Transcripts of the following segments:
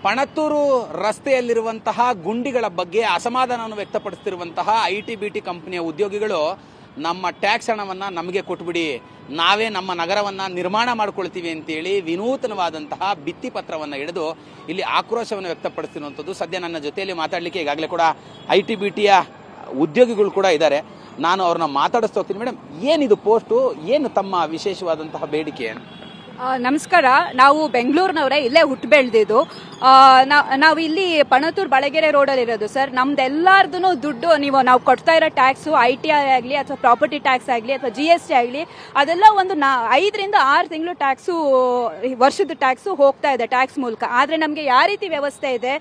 ಪಣತ್ತೂರು ರಸ್ತೆಯಲ್ಲಿರುವಂತಹ ಗುಂಡಿಗಳ ಬಗ್ಗೆ ಅಸಮಾಧಾನವನ್ನು ವ್ಯಕ್ತಪಡಿಸುತ್ತಿರುವಂತಹ ಐಟಿ ಕಂಪನಿಯ ಉದ್ಯೋಗಿಗಳು ನಮ್ಮ ಟ್ಯಾಕ್ಸ್ ಹಣವನ್ನು ನಮಗೆ ಕೊಟ್ಬಿಡಿ, ನಾವೇ ನಮ್ಮ ನಗರವನ್ನು ನಿರ್ಮಾಣ ಮಾಡ್ಕೊಳ್ತೀವಿ ಅಂತೇಳಿ ವಿನೂತನವಾದಂತಹ ಭಿತ್ತಿ ಪತ್ರವನ್ನು ಹಿಡಿದು ಇಲ್ಲಿ ಆಕ್ರೋಶವನ್ನು ವ್ಯಕ್ತಪಡಿಸ್ತಿರುವಂಥದ್ದು. ಸದ್ಯ ನನ್ನ ಜೊತೆಯಲ್ಲಿ ಮಾತಾಡಲಿಕ್ಕೆ ಈಗಾಗಲೇ ಕೂಡ ಐಟಿ ಉದ್ಯೋಗಿಗಳು ಕೂಡ ಇದ್ದಾರೆ. ನಾನು ಅವ್ರನ್ನ ಮಾತಾಡಿಸ್ತಾ ಹೋಗ್ತೀನಿ. ಮೇಡಮ್, ಏನಿದು ಪೋಸ್ಟು, ಏನು ತಮ್ಮ ವಿಶೇಷವಾದಂತಹ ಬೇಡಿಕೆ? ನಮಸ್ಕಾರ. ನಾವು ಬೆಂಗಳೂರಿನವರೇ, ಇಲ್ಲೇ ಹುಟ್ಟು ಬೆಳೆದಿದ್ದು. ನಾವು ಇಲ್ಲಿ ಪಣತ್ತೂರು ಬಳಗೆರೆ ರೋಡಲ್ಲಿ ಇರೋದು ಸರ್. ನಮ್ದೆಲ್ಲಾರ್ದು ದುಡ್ಡು ನಾವು ಕೊಡ್ತಾ ಇರೋ ಟ್ಯಾಕ್ಸು, ITI ಆಗಲಿ ಅಥವಾ ಪ್ರಾಪರ್ಟಿ ಟ್ಯಾಕ್ಸ್ ಆಗಲಿ ಅಥವಾ GST ಆಗಲಿ, ಅದೆಲ್ಲ ಒಂದು 5 ರಿಂದ 6 ತಿಂಗಳು ಟ್ಯಾಕ್ಸು, ವರ್ಷದ ಟ್ಯಾಕ್ಸು ಹೋಗ್ತಾ ಇದೆ ಟ್ಯಾಕ್ಸ್ ಮೂಲಕ. ಆದರೆ ನಮಗೆ ಯಾವ ರೀತಿ ವ್ಯವಸ್ಥೆ ಇದೆ,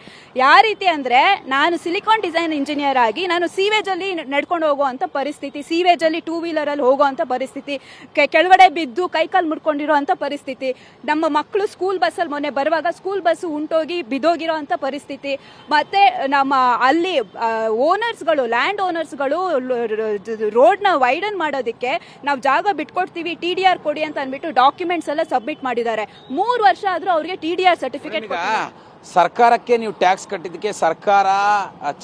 ಯಾವ ರೀತಿ ಅಂದರೆ, ನಾನು ಸಿಲಿಕಾನ್ ಡಿಸೈನ್ ಇಂಜಿನಿಯರ್ ಆಗಿ ನಾನು ಸೀವೇಜಲ್ಲಿ ನಡ್ಕೊಂಡು ಹೋಗುವಂಥ ಪರಿಸ್ಥಿತಿ, ಸೀವೇಜಲ್ಲಿ 2 ವೀಲರಲ್ಲಿ ಹೋಗುವಂಥ ಪರಿಸ್ಥಿತಿ, ಕೆಳಗಡೆ ಬಿದ್ದು ಕೈಕಾಲು ಮುಡ್ಕೊಂಡಿರೋ ಅಂಥ ಪರಿಸ್ಥಿತಿ, ನಮ್ಮ ಮಕ್ಕಳು ಸ್ಕೂಲ್ ಬಸ್ಸಲ್ಲಿ ಮೊನ್ನೆ ಬರುವಾಗ ಸ್ಕೂಲ್ ಬಸ್ ಉಂಟೋಗಿ ಬಿದ್ದೋಗಿರೋ ಅಂತ ಪರಿಸ್ಥಿತಿ. ಮತ್ತೆ ನಮ್ಮ ಅಲ್ಲಿ ಓನರ್ಸ್ಗಳು, ಲ್ಯಾಂಡ್ ಓನರ್ಸ್ಗಳು ರೋಡ್ನ ವೈಡನ್ ಮಾಡೋದಕ್ಕೆ ನಾವು ಜಾಗ ಬಿಟ್ಕೊಡ್ತೀವಿ, TDR ಕೊಡಿ ಅಂತ ಅಂದ್ಬಿಟ್ಟು ಡಾಕ್ಯುಮೆಂಟ್ಸ್ ಎಲ್ಲ ಸಬ್ಮಿಟ್ ಮಾಡಿದ್ದಾರೆ. 3 ವರ್ಷ ಆದ್ರೂ ಅವ್ರಿಗೆ TDR ಸರ್ಟಿಫಿಕೇಟ್. ಸರ್ಕಾರಕ್ಕೆ ನೀವು ಟ್ಯಾಕ್ಸ್ ಕಟ್ಟಿದ್ದಕ್ಕೆ ಸರ್ಕಾರ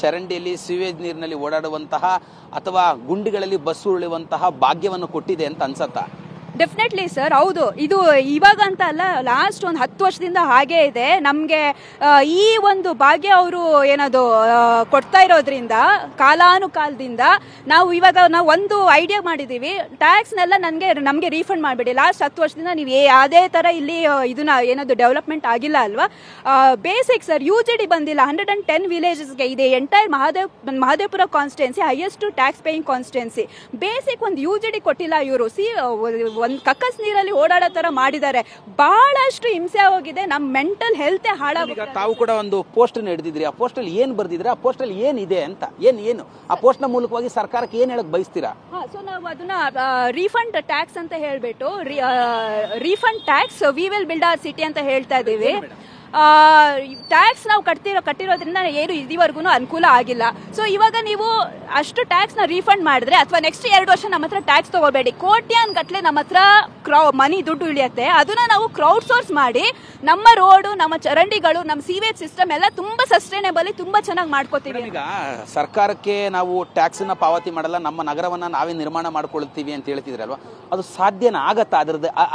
ಚರಂಡಿಯಲ್ಲಿ ಸಿವೇಜ್ ನೀರಿನಲ್ಲಿ ಓಡಾಡುವಂತಹ ಅಥವಾ ಗುಂಡಿಗಳಲ್ಲಿ ಬಸ್ ಉರುಳುವಂತಹ ಭಾಗ್ಯವನ್ನು ಕೊಟ್ಟಿದೆ ಅಂತ ಅನ್ಸತ್ತಾ? ಡೆಫಿನೆಟ್ಲಿ ಸರ್, ಹೌದು. ಇದು ಇವಾಗ ಅಂತ ಅಲ್ಲ, ಲಾಸ್ಟ್ ಒಂದು 10 ವರ್ಷದಿಂದ ಹಾಗೇ ಇದೆ. ನಮಗೆ ಈ ಒಂದು ಭಾಗ್ಯ ಅವರು ಏನದು ಕೊಡ್ತಾ ಇರೋದ್ರಿಂದ ಕಾಲಾನುಕಾಲದಿಂದ ನಾವು ಒಂದು ಐಡಿಯಾ ಮಾಡಿದ್ದೀವಿ, ಟ್ಯಾಕ್ಸ್ನೆಲ್ಲ ನಮಗೆ ರೀಫಂಡ್ ಮಾಡಿಬಿಡಿ. ಲಾಸ್ಟ್ 10 ವರ್ಷದಿಂದ ನೀವು ಯಾವುದೇ ಥರ ಇಲ್ಲಿ ಇದನ್ನ ಏನದು ಡೆವಲಪ್ಮೆಂಟ್ ಆಗಿಲ್ಲ ಅಲ್ವಾ. ಬೇಸಿಕ್ ಸರ್, UGD ಬಂದಿಲ್ಲ. 110 ವಿಲೇಜಸ್ಗೆ ಇದೆ. Entire Mahadevapura constituency highest tax paying constituency. Basic ಒಂದು UGD ಕೊಟ್ಟಿಲ್ಲ ಇವರು. ಒಂದು ಕಕ್ಕಸ್ ನೀರಲ್ಲಿ ಓಡಾಡೋ ತರ ಮಾಡಿದ್ದಾರೆ. ಬಹಳಷ್ಟು ಹಿಂಸೆ ಹೋಗಿದೆ, ನಮ್ಮ ಮೆಂಟಲ್ ಹೆಲ್ತ್ ಹಾಳಾಗಿದೆ. ತಾವು ಕೂಡ ಒಂದು ಪೋಸ್ಟ್ ಹಿಡಿದಿದ್ರಿ. ಆ ಪೋಸ್ಟ್ ಅಲ್ಲಿ ಏನ್ ಬರ್ದಿದ್ರೆ, ಆ ಪೋಸ್ಟ್ ಅಲ್ಲಿ ಏನಿದೆ ಅಂತ, ಏನು ಆ ಪೋಸ್ಟ್ ನ ಮೂಲಕವಾಗಿ ಸರ್ಕಾರಕ್ಕೆ ಏನ್ ಹೇಳಕ್ ಬಯಸ್ತೀರಾ? ಸೊ ನಾವು ಅದನ್ನ ರೀಫಂಡ್ ಟ್ಯಾಕ್ಸ್ ಅಂತ ಹೇಳ್ಬಿಟ್ಟು, refund tax we will build our city ಅಂತ ಹೇಳ್ತಾ ಇದೀವಿ. ಟ್ಯಾಕ್ಸ್ ನಾವು ಕಟ್ಟಿರೋದ್ರಿಂದ ಏನು ಇದುವರೆಗೂ ಅನುಕೂಲ ಆಗಿಲ್ಲ. ಸೊ ಇವಾಗ ನೀವು ಅಷ್ಟು ಟ್ಯಾಕ್ಸ್ ನ ರೀಫಂಡ್ ಮಾಡಿದ್ರೆ, ಅಥವಾ ನೆಕ್ಸ್ಟ್ 2 ವರ್ಷ ನಮ್ಮ ಹತ್ರ ಟ್ಯಾಕ್ಸ್ ತಗೋಬೇಡಿ, ಕೋಟ್ಯಾನ್ ಗಟ್ಲೆ ನಮ್ಮ ಹತ್ರ ಮನಿ ದುಡ್ಡು ಉಳಿಯುತ್ತೆ. ಅದನ್ನ ನಾವು ಕ್ರೌಡ್ ಸೋರ್ಸ್ ಮಾಡಿ ನಮ್ಮ ರೋಡು, ನಮ್ಮ ಚರಂಡಿಗಳು, ನಮ್ಮ ಸೀವೇಜ್ ಸಿಸ್ಟಮ್ ಎಲ್ಲ ತುಂಬಾ ಸಸ್ಟೈನೇಬಲ್, ತುಂಬಾ ಚೆನ್ನಾಗಿ ಮಾಡ್ಕೋತೀವಿ. ಈಗ ಸರ್ಕಾರಕ್ಕೆ ನಾವು ಟ್ಯಾಕ್ಸ್ ನ ಪಾವತಿ ಮಾಡಲ್ಲ, ನಮ್ಮ ನಗರವನ್ನ ನಾವೇ ನಿರ್ಮಾಣ ಮಾಡ್ಕೊಳ್ತೀವಿ ಅಂತ ಹೇಳ್ತಿದ್ರಲ್ವಾ, ಅದು ಸಾಧ್ಯನಾ ಆಗತ್ತಾ?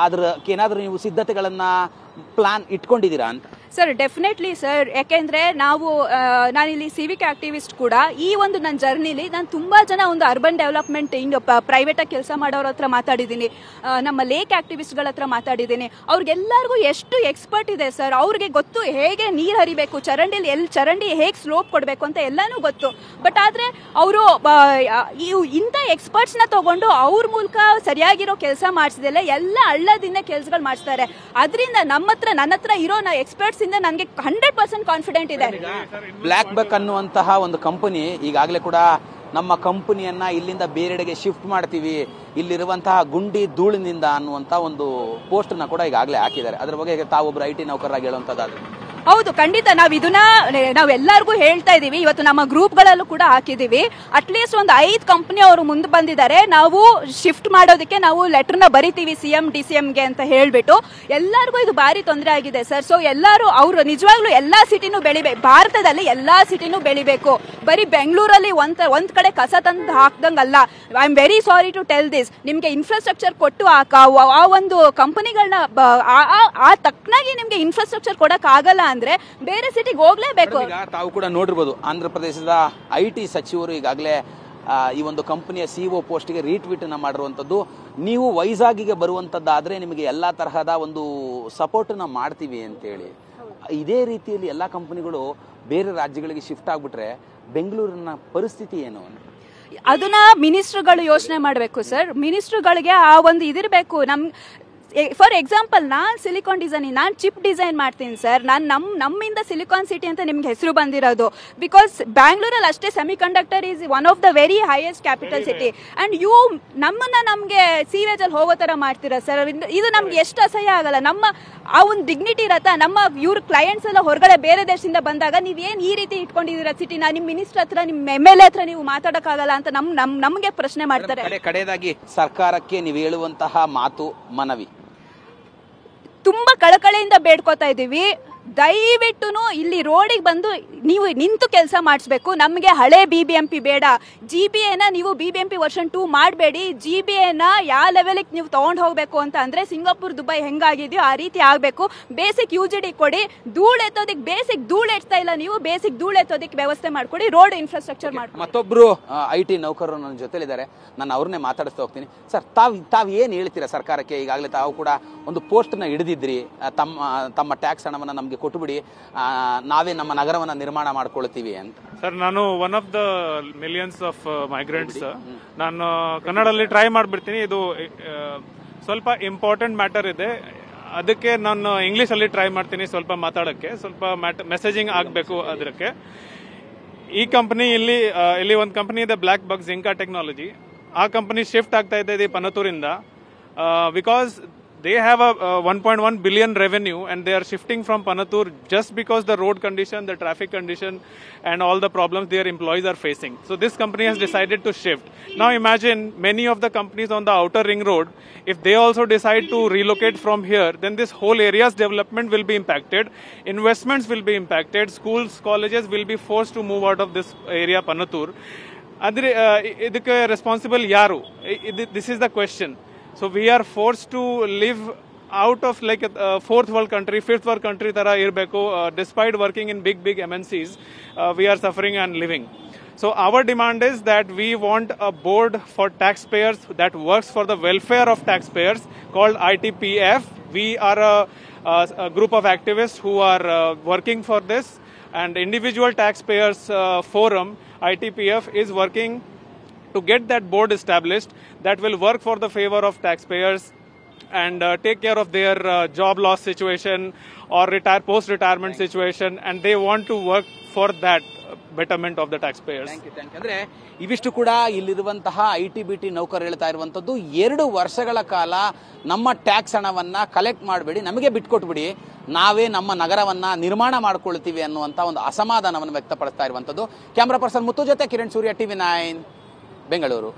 ಅದಕ್ಕೆ ಏನಾದ್ರೂ ನೀವು ಸಿದ್ಧತೆಗಳನ್ನ ಪ್ಲಾನ್ ಇಟ್ಕೊಂಡಿದ್ದೀರಾ ಅಂತ? Sir, definitely sir. ಯಾಕೆಂದ್ರೆ ನಾನಿಲ್ಲಿ ಸಿವಿಕ್ ಆಕ್ಟಿವಿಸ್ಟ್ ಕೂಡ. ಈ ಒಂದು ನನ್ನ ಜರ್ನಿಲಿ ನಾನು ತುಂಬಾ ಜನ ಒಂದು ಅರ್ಬನ್ ಡೆವಲಪ್ಮೆಂಟ್ ಪ್ರೈವೇಟ್ ಆಗಿ ಕೆಲಸ ಮಾಡೋರ ಹತ್ರ ಮಾತಾಡಿದ್ದೀನಿ, ನಮ್ಮ ಲೇಕ್ ಆಕ್ಟಿವಿಸ್ಟ್ಗಳ ಹತ್ರ ಮಾತಾಡಿದ್ದೀನಿ. ಅವ್ರಿಗೆಲ್ಲರಿಗೂ ಎಷ್ಟು ಎಕ್ಸ್ಪರ್ಟ್ ಇದೆ ಸರ್. ಅವ್ರಿಗೆ ಗೊತ್ತು ಹೇಗೆ ನೀರು ಹರಿಬೇಕು, ಚರಂಡಿ ಹೇಗೆ ಸ್ಲೋಪ್ ಕೊಡಬೇಕು ಅಂತ ಎಲ್ಲಾನು ಗೊತ್ತು. ಬಟ್ ಆದ್ರೆ ಅವರು ಇಂಥ ಎಕ್ಸ್ಪರ್ಟ್ಸ್ ನ ತಗೊಂಡು ಅವ್ರ ಮೂಲಕ ಸರಿಯಾಗಿರೋ ಕೆಲಸ ಮಾಡಿಸಿದೆಲ್ಲ ಎಲ್ಲ ಹಳ್ಳದಿಂದ ಕೆಲಸಗಳು ಮಾಡಿಸ್ತಾರೆ. ಅದರಿಂದ ನನ್ನ ಹತ್ರ ಇರೋ ಎಕ್ಸ್ಪರ್ಟ್ಸ್ ಇಂದ ನನಗೆ 100% ಕಾನ್ಫಿಡೆಂಟ್ ಇದೆ. ಬ್ಲಾಕ್ ಬಕ್ ಅನ್ನುವಂತಹ ಒಂದು ಕಂಪನಿ ಈಗಾಗಲೇ ಕೂಡ ನಮ್ಮ ಕಂಪನಿಯನ್ನ ಇಲ್ಲಿಂದ ಬೇರೆಡೆಗೆ ಶಿಫ್ಟ್ ಮಾಡ್ತೀವಿ, ಇಲ್ಲಿರುವಂತಹ ಗುಂಡಿ ಧೂಳಿನಿಂದ ಅನ್ನುವಂತ ಒಂದು ಪೋಸ್ಟ್ ನ ಕೂಡ ಈಗಾಗಲೇ ಹಾಕಿದ್ದಾರೆ. ಅದ್ರ ಬಗ್ಗೆ ತಾವೊಬ್ರು IT ನೌಕರರಾಗಿ ಹೇಳುವಂತದ್ದಾದ್ರೆ? ಹೌದು, ಖಂಡಿತ. ನಾವೆಲ್ಲರಿಗೂ ಹೇಳ್ತಾ ಇದೀವಿ. ಇವತ್ತು ನಮ್ಮ ಗ್ರೂಪ್ಗಳಲ್ಲೂ ಕೂಡ ಹಾಕಿದೀವಿ. ಅಟ್ಲೀಸ್ಟ್ ಒಂದು 5 ಕಂಪನಿ ಅವರು ಮುಂದೆ ಬಂದಿದ್ದಾರೆ. ನಾವು ಶಿಫ್ಟ್ ಮಾಡೋದಕ್ಕೆ ನಾವು ಲೆಟರ್ನ ಬರಿತೀವಿ CM DCMಗೆ ಅಂತ ಹೇಳ್ಬಿಟ್ಟು. ಎಲ್ಲರಿಗೂ ಇದು ಭಾರಿ ತೊಂದರೆ ಆಗಿದೆ ಸರ್. ಸೊ ಎಲ್ಲರೂ ಅವರು ನಿಜವಾಗ್ಲೂ ಎಲ್ಲಾ ಸಿಟಿನೂ ಬೆಳಿಬೇಕು, ಭಾರತದಲ್ಲಿ ಎಲ್ಲಾ ಸಿಟಿನೂ ಬೆಳಿಬೇಕು. ಬರೀ ಬೆಂಗಳೂರಲ್ಲಿ ಒಂದ್ ಕಡೆ ಕಸ ತಂದು ಹಾಕ್ದಂಗಲ್ಲ. I am very sorry to tell this. ನಿಮ್ಗೆ ಇನ್ಫ್ರಾಸ್ಟ್ರಕ್ಚರ್ ಕೊಟ್ಟು ಆ ಒಂದು ಕಂಪನಿಗಳನ್ನ ಆ ತಕ್ಕನಾಗಿ ನಿಮ್ಗೆ ಇನ್ಫ್ರಾಸ್ಟ್ರಕ್ಚರ್ ಕೊಡಕ್ ಆಗಲ್ಲ ಅಂದ್ರೆ ಬೇರೆ ಸಿಟಿಗೆ ಹೋಗ್ಲೇಬೇಕು. ತಾವು ಕೂಡ ನೋಡಿರ್ಬೋದು, ಆಂಧ್ರ ಪ್ರದೇಶದ IT ಸಚಿವರು ಈಗಾಗಲೇ ಈ ಒಂದು ಕಂಪನಿಯ CEO ಪೋಸ್ಟ್ಗೆ ರೀಟ್ವೀಟ್ ಅನ್ನ ಮಾಡಿರುವಂತದ್ದು. ನೀವು ವೈಜಾಗಿಗೆ ಬರುವಂತದ್ದಾದ್ರೆ ನಿಮಗೆ ಎಲ್ಲಾ ತರಹದ ಒಂದು ಸಪೋರ್ಟ್ ನ ಮಾಡ್ತೀವಿ ಅಂತೇಳಿ. ಇದೇ ರೀತಿಯಲ್ಲಿ ಎಲ್ಲಾ ಕಂಪನಿಗಳು ಬೇರೆ ರಾಜ್ಯಗಳಿಗೆ ಶಿಫ್ಟ್ ಆಗ್ಬಿಟ್ರೆ ಬೆಂಗಳೂರಿನ ಪರಿಸ್ಥಿತಿ ಏನು? ಅದನ್ನ ಮಿನಿಸ್ಟರ್ಗಳು ಯೋಚನೆ ಮಾಡಬೇಕು ಸರ್. ಮಿನಿಸ್ಟರ್ಗಳಿಗೆ ಆ ಒಂದು ಇದಿರಬೇಕು. ಫಾರ್ ಎಕ್ಸಾಂಪಲ್, ನಾನು ಸಿಲಿಕಾನ್ ಡಿಸೈನ್, ನಾನು ಚಿಪ್ ಡಿಸೈನ್ ಮಾಡ್ತೀನಿ ಸರ್. ನಮ್ಮಿಂದ ಸಿಲಿಕಾನ್ ಸಿಟಿ ಅಂತ ನಿಮ್ಗೆ ಹೆಸರು ಬಂದಿರೋದು. ಬಿಕಾಸ್ ಬ್ಯಾಂಗ್ಳೂರಲ್ಲಿ ಅಷ್ಟೇ semi conductor is one of the very highest capital city. And ನಮಗೆ ಸೀವೇಜ್ ಅಲ್ಲಿ ಹೋಗೋ ತರ ಮಾಡ್ತೀರಾ ಸರ್. ಇದು ನಮ್ಗೆ ಎಷ್ಟು ಅಸಹ್ಯ ಆಗಲ್ಲ. ಆ ಒಂದು ಡಿಗ್ನಿಟಿ ಇರತ್ತಾ? ಇವ್ರ ಕ್ಲೈಂಟ್ಸ್ ಎಲ್ಲ ಹೊರಗಡೆ ಬೇರೆ ದೇಶದಿಂದ ಬಂದಾಗ ನೀವೇನ್ ಈ ರೀತಿ ಇಟ್ಕೊಂಡಿದ್ದೀರಾ ಸಿಟಿನ? ನಿಮ್ ಮಿನಿಸ್ಟರ್ ಹತ್ರ, ನಿಮ್ MLA ಹತ್ರ ನೀವು ಮಾತಾಡಕ್ಕಾಗಲ್ಲ ಅಂತ ನಮ್ಗೆ ಪ್ರಶ್ನೆ ಮಾಡ್ತಾರೆ. ಕಡೆಯದಾಗಿ ಸರ್ಕಾರಕ್ಕೆ ನೀವು ಹೇಳುವಂತಹ ಮಾತು, ಮನವಿ? ತುಂಬಾ ಕಳಕಳಿಯಿಂದ ಬೇಡ್ಕೋತಾ ಇದೀವಿ. ದಯವಿಟ್ಟು ಇಲ್ಲಿ ರೋಡಿಗೆ ಬಂದು ನೀವು ನಿಂತು ಕೆಲಸ ಮಾಡಿಸ್ಬೇಕು. ನಮಗೆ ಹಳೆ BBMP ಬೇಡ. GBAನ ನೀವು BBMP ವರ್ಷನ್ 2 ಮಾಡಬೇಡಿ. GBAನ ಯಾವ ಲೆವೆಲ್ಗೆ ನೀವು ತಗೊಂಡು ಹೋಗಬೇಕು ಅಂತ ಅಂದ್ರೆ ಸಿಂಗಾಪುರ್ ದುಬೈ ಹೆಂಗಾಗಿದೆಯೋ ಆ ರೀತಿ ಆಗಬೇಕು. ಬೇಸಿಕ್ UGD ಕೊಡಿ. ಧೂಳು ಎತ್ತೋದಕ್ಕೆ ಬೇಸಿಕ್ ಧೂಳು ಎತ್ತಾ ಇಲ್ಲ, ನೀವು ಬೇಸಿಕ್ ಧೂಳು ಎತ್ತೋದಕ್ಕೆ ವ್ಯವಸ್ಥೆ ಮಾಡ್ಕೊಡಿ. ರೋಡ್ ಇನ್ಫ್ರಾಸ್ಟ್ರಕ್ಚರ್ ಮಾಡಿ. ಮತ್ತೊಬ್ರು IT ನೌಕರರು ನನ್ನ ಜೊತೆಲಿದ್ದಾರೆ, ನಾನು ಅವ್ರನ್ನೇ ಮಾತಾಡಿಸ್ತಾ ಹೋಗ್ತೀನಿ. ಸರ್, ತಾವು ಏನು ಹೇಳ್ತೀರಾ ಸರ್ಕಾರಕ್ಕೆ? ಈಗಾಗಲೇ ತಾವು ಕೂಡ ಒಂದು ಪೋಸ್ಟ್ನ ಹಿಡಿದಿದ್ರಿ, ತಮ್ಮ ಟ್ಯಾಕ್ಸ್ ಹಣವನ್ನು ನಮಗೆ ಕೊಟ್ಟುಬಿಡಿ, ನಾವೇ ನಮ್ಮ ನಗರವನ್ನು ನಿರ್ಮಾಣ ಮಾಡ್ಕೊಳ್ತೀವಿ ಅಂತ. ಸರ್, ನಾನು one of the millions of migrants. ನಾನು ಕನ್ನಡದಲ್ಲಿ ಟ್ರೈ ಮಾಡಿಬಿಡ್ತೀನಿ. ಇದು ಸ್ವಲ್ಪ ಇಂಪಾರ್ಟೆಂಟ್ ಮ್ಯಾಟರ್ ಇದೆ, ಅದಕ್ಕೆ ನಾನು ಇಂಗ್ಲೀಷಲ್ಲಿ ಟ್ರೈ ಮಾಡ್ತೀನಿ ಸ್ವಲ್ಪ ಮಾತಾಡೋಕ್ಕೆ. ಸ್ವಲ್ಪ ಮೆಸೇಜಿಂಗ್ ಆಗಬೇಕು ಅದಕ್ಕೆ. ಈ ಕಂಪನಿ ಇಲ್ಲಿ ಒಂದು ಕಂಪನಿ ಇದೆ, ಬ್ಲ್ಯಾಕ್ ಬಗ್ ಜಿಂಕಾ ಟೆಕ್ನಾಲಜಿ. ಆ ಕಂಪನಿ ಶಿಫ್ಟ್ ಆಗ್ತಾ ಇದೆ ಪನತೂರಿಂದ, because they have a 1.1 billion revenue and they are shifting from Panatur just because the road condition, the traffic condition and all the problems their employees are facing. So this company has decided to shift. Now imagine many of the companies on the outer ring road, if they also decide to relocate from here, then this whole area's development will be impacted, investments will be impacted, schools, colleges will be forced to move out of this area Panatur. Adre idakke responsible yaru? This is the question. So we are forced to live out of like a fourth world country, fifth world country tara irbeku. Despite working in big MNCs, we are suffering and living. So our demand is that we want a board for taxpayers that works for the welfare of taxpayers called ITPF. We are a group of activists who are working for this, and individual taxpayers forum ITPF is working to get that board established that will work for the favor of taxpayers and take care of their job loss situation or post-retirement situation, and they want to work for that betterment of the taxpayers. Thank you. ಅಂದ್ರೆ ಇವಿಷ್ಟು ಕೂಡ ಇಲ್ಲಿರುವಂತಹ ITBT ನೌಕರರು ಹೇಳ್ತಾ ಇರುವಂತದ್ದು, 2 ವರ್ಷಗಳ ಕಾಲ ನಮ್ಮ ಟ್ಯಾಕ್ಸ್ ಹಣವನ್ನ ಕಲೆಕ್ಟ್ ಮಾಡಬೇಡಿ, ನಮಗೆ ಬಿಟ್ಕೊಟ್ಬಿಡಿ, ನಾವೇ ನಮ್ಮ ನಗರವನ್ನ ನಿರ್ಮಾಣ ಮಾಡ್ಕೊಳ್ತೀವಿ ಅನ್ನುವಂತ ಒಂದು ಅಸಮಾಧಾನವನ್ನು ವ್ಯಕ್ತಪಡಿಸ್ತಾ ಇರುವಂತದ್ದು. ಕ್ಯಾಮರಾ ಪರ್ಸನ್ ಮುತ್ತು ಜೊತೆ ಕಿರಣ್ ಸೂರ್ಯ, TV9 ಬೆಂಗಳೂರು.